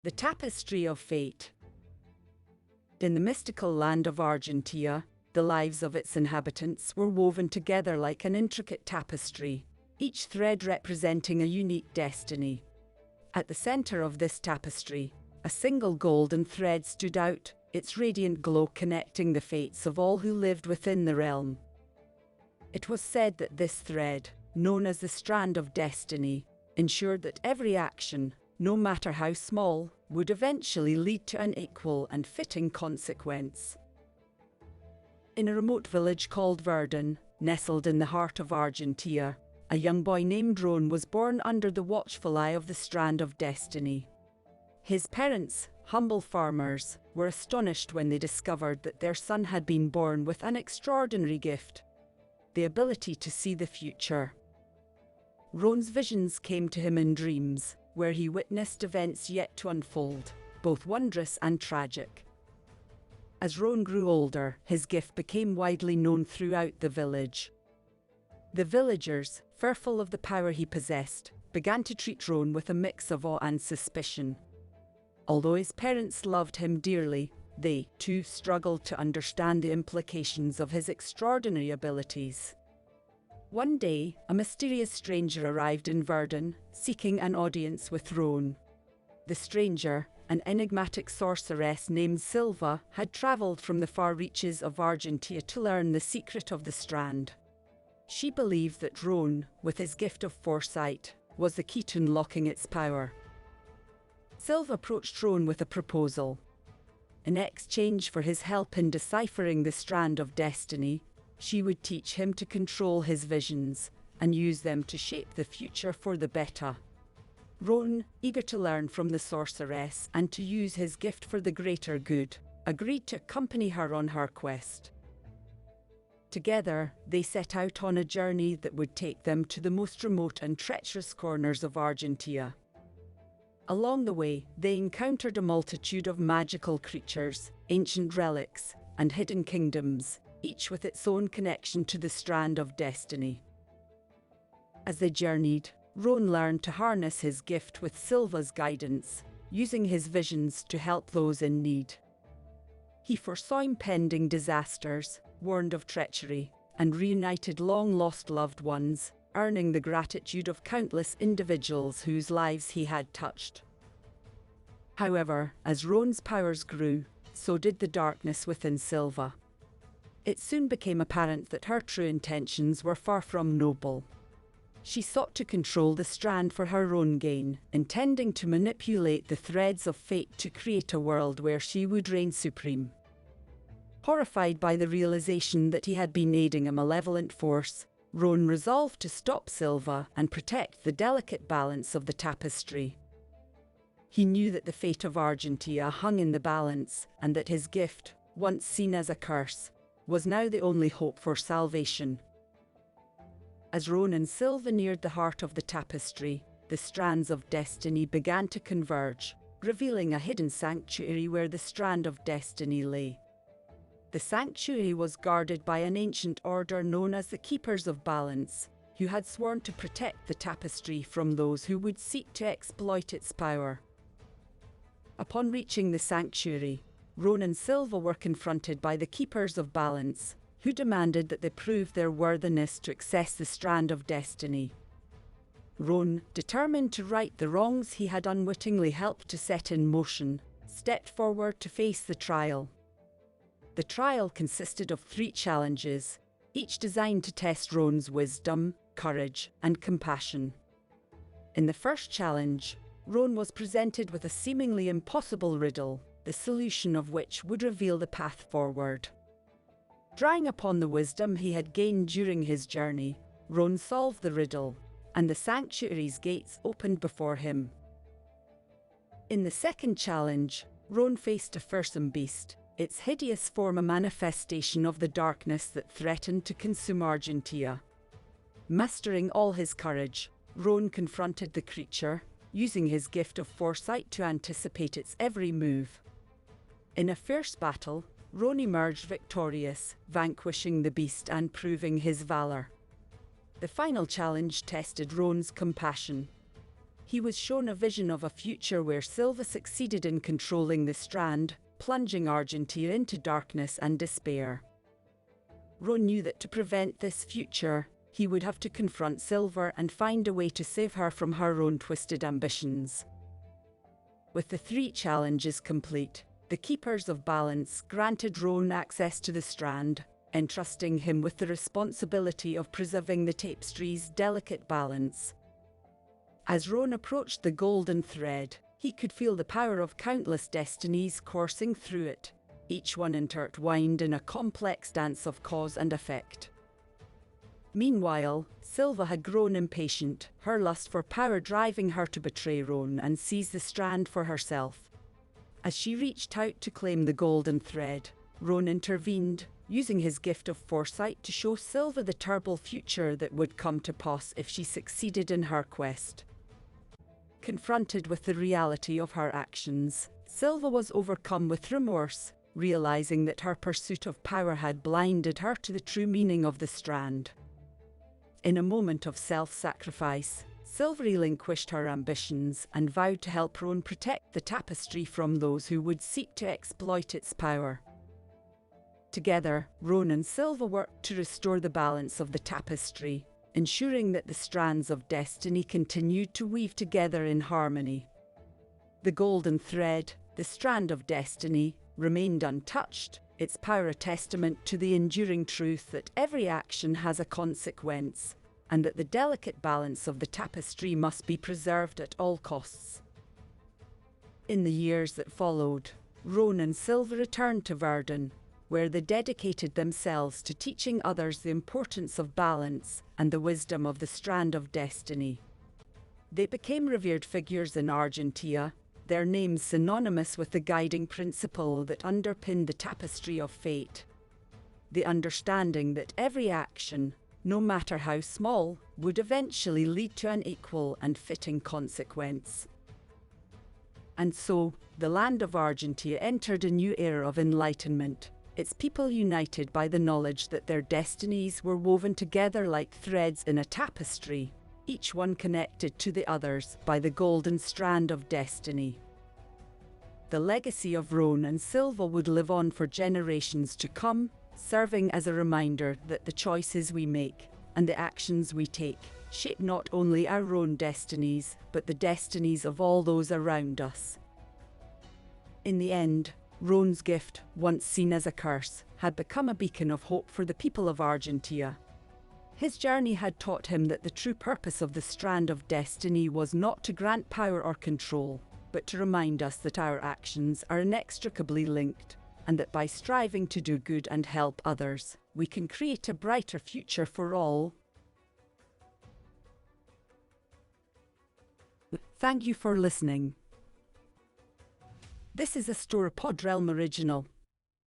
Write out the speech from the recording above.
The Tapestry of Fate. In the mystical land of Argentia, the lives of its inhabitants were woven together like an intricate tapestry, each thread representing a unique destiny. At the center of this tapestry, a single golden thread stood out, its radiant glow connecting the fates of all who lived within the realm. It was said that this thread, known as the Strand of Destiny, ensured that every action, no matter how small, would eventually lead to an equal and fitting consequence. In a remote village called Verdun, nestled in the heart of Argentia, a young boy named Ron was born under the watchful eye of the Strand of Destiny. His parents, humble farmers, were astonished when they discovered that their son had been born with an extraordinary gift: the ability to see the future. Ron's visions came to him in dreams, where he witnessed events yet to unfold, both wondrous and tragic. As Ron grew older, his gift became widely known throughout the village. The villagers, fearful of the power he possessed, began to treat Ron with a mix of awe and suspicion. Although his parents loved him dearly, they, too, struggled to understand the implications of his extraordinary abilities. One day, a mysterious stranger arrived in Verdun, seeking an audience with Ron. The stranger, an enigmatic sorceress named Silva, had travelled from the far reaches of Argentia to learn the secret of the Strand. She believed that Ron, with his gift of foresight, was the key to unlocking its power. Silva approached Ron with a proposal. In exchange for his help in deciphering the Strand of Destiny, she would teach him to control his visions and use them to shape the future for the better. Ron, eager to learn from the sorceress and to use his gift for the greater good, agreed to accompany her on her quest. Together, they set out on a journey that would take them to the most remote and treacherous corners of Argentia. Along the way, they encountered a multitude of magical creatures, ancient relics, and hidden kingdoms, each with its own connection to the Strand of Destiny. As they journeyed, Ron learned to harness his gift with Silva's guidance, using his visions to help those in need. He foresaw impending disasters, warned of treachery, and reunited long-lost loved ones, earning the gratitude of countless individuals whose lives he had touched. However, as Ron's powers grew, so did the darkness within Silva. It soon became apparent that her true intentions were far from noble. She sought to control the Strand for her own gain, intending to manipulate the threads of fate to create a world where she would reign supreme. Horrified by the realization that he had been aiding a malevolent force, Ron resolved to stop Silva and protect the delicate balance of the tapestry. He knew that the fate of Argentia hung in the balance, and that his gift, once seen as a curse, was now the only hope for salvation. As Ron and Silva neared the heart of the tapestry, the strands of destiny began to converge, revealing a hidden sanctuary where the Strand of Destiny lay. The sanctuary was guarded by an ancient order known as the Keepers of Balance, who had sworn to protect the tapestry from those who would seek to exploit its power. Upon reaching the sanctuary, Ron and Silva were confronted by the Keepers of Balance, who demanded that they prove their worthiness to access the Strand of Destiny. Ron, determined to right the wrongs he had unwittingly helped to set in motion, stepped forward to face the trial. The trial consisted of 3 challenges, each designed to test Ron's wisdom, courage, and compassion. In the first challenge, Ron was presented with a seemingly impossible riddle, the solution of which would reveal the path forward. Drawing upon the wisdom he had gained during his journey, Ron solved the riddle, and the sanctuary's gates opened before him. In the second challenge, Ron faced a fearsome beast, its hideous form a manifestation of the darkness that threatened to consume Argentia. Mustering all his courage, Ron confronted the creature, using his gift of foresight to anticipate its every move. In a fierce battle, Ron emerged victorious, vanquishing the beast and proving his valor. The final challenge tested Ron's compassion. He was shown a vision of a future where Silva succeeded in controlling the Strand, plunging Argentia into darkness and despair. Ron knew that to prevent this future, he would have to confront Silva and find a way to save her from her own twisted ambitions. With the 3 challenges complete, the Keepers of Balance granted Ron access to the Strand, entrusting him with the responsibility of preserving the tapestry's delicate balance. As Ron approached the golden thread, he could feel the power of countless destinies coursing through it, each one intertwined in a complex dance of cause and effect. Meanwhile, Silva had grown impatient, her lust for power driving her to betray Ron and seize the Strand for herself. As she reached out to claim the golden thread, Ron intervened, using his gift of foresight to show Silva the terrible future that would come to pass if she succeeded in her quest. Confronted with the reality of her actions, Silva was overcome with remorse, realizing that her pursuit of power had blinded her to the true meaning of the Strand. In a moment of self-sacrifice, Silva relinquished her ambitions and vowed to help Ron protect the tapestry from those who would seek to exploit its power. Together, Ron and Silva worked to restore the balance of the tapestry, ensuring that the strands of destiny continued to weave together in harmony. The golden thread, the strand of destiny, remained untouched, its power a testament to the enduring truth that every action has a consequence, and that the delicate balance of the tapestry must be preserved at all costs. In the years that followed, Ron and Silva returned to Verdun, where they dedicated themselves to teaching others the importance of balance and the wisdom of the Strand of Destiny. They became revered figures in Argentia, their names synonymous with the guiding principle that underpinned the Tapestry of Fate. The understanding that every action, no matter how small, would eventually lead to an equal and fitting consequence. And so, the land of Argentia entered a new era of enlightenment, its people united by the knowledge that their destinies were woven together like threads in a tapestry, each one connected to the others by the golden strand of destiny. The legacy of Ron and Silva would live on for generations to come, serving as a reminder that the choices we make and the actions we take shape not only our own destinies, but the destinies of all those around us. In the end, Ron's gift, once seen as a curse, had become a beacon of hope for the people of Argentia. His journey had taught him that the true purpose of the Strand of Destiny was not to grant power or control, but to remind us that our actions are inextricably linked, and that by striving to do good and help others, we can create a brighter future for all. Thank you for listening. This is a Store Pod Realm original.